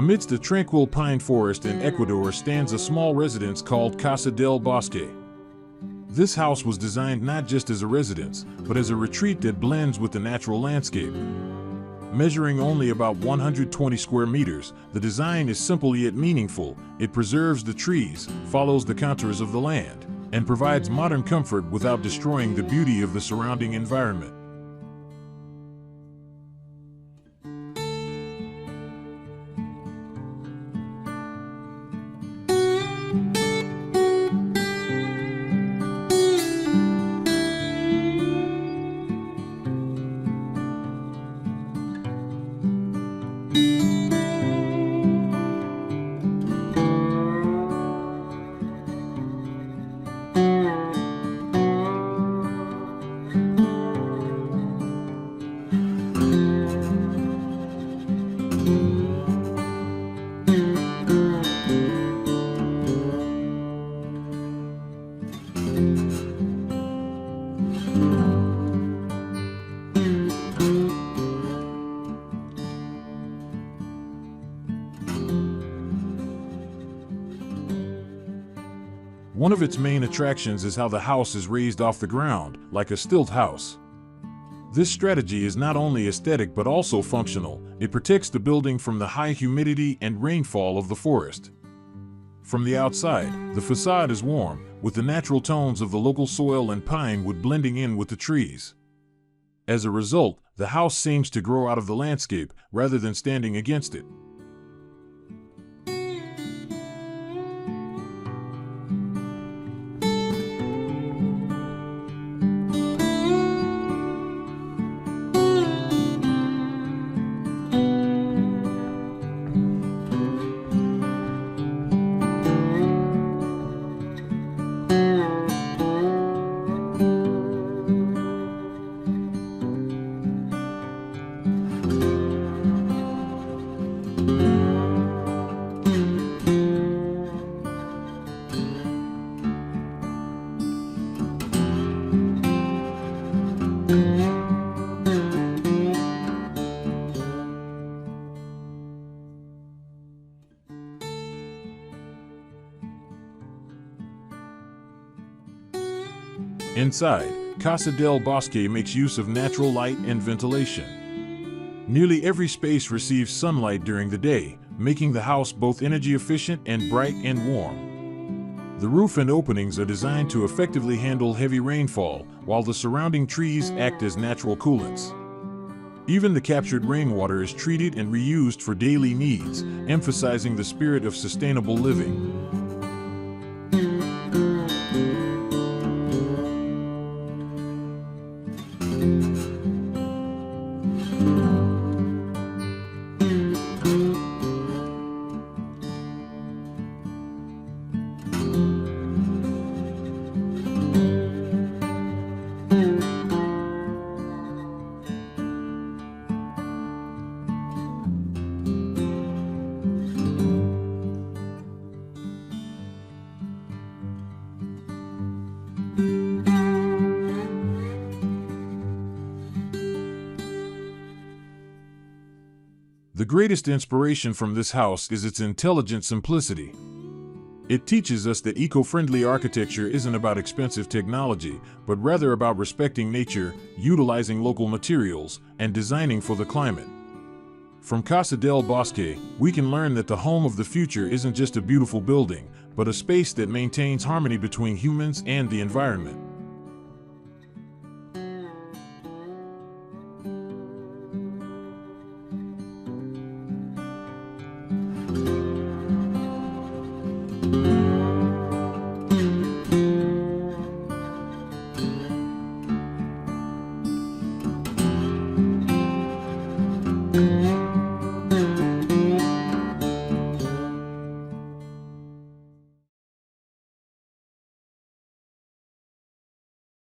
Amidst a tranquil pine forest in Ecuador stands a small residence called Casa del Bosque. This house was designed not just as a residence, but as a retreat that blends with the natural landscape. Measuring only about 120 square meters, the design is simple yet meaningful. It preserves the trees, follows the contours of the land, and provides modern comfort without destroying the beauty of the surrounding environment. One of its main attractions is how the house is raised off the ground, like a stilt house. This strategy is not only aesthetic but also functional. It protects the building from the high humidity and rainfall of the forest. From the outside, the facade is warm, with the natural tones of the local soil and pine wood blending in with the trees. As a result, the house seems to grow out of the landscape, rather than standing against it. Inside, Casa del Bosque makes use of natural light and ventilation. Nearly every space receives sunlight during the day, making the house both energy efficient and bright and warm. The roof and openings are designed to effectively handle heavy rainfall, while the surrounding trees act as natural coolants. Even the captured rainwater is treated and reused for daily needs, emphasizing the spirit of sustainable living. The greatest inspiration from this house is its intelligent simplicity. It teaches us that eco-friendly architecture isn't about expensive technology, but rather about respecting nature, utilizing local materials, and designing for the climate. From Casa del Bosque, we can learn that the home of the future isn't just a beautiful building, but a space that maintains harmony between humans and the environment.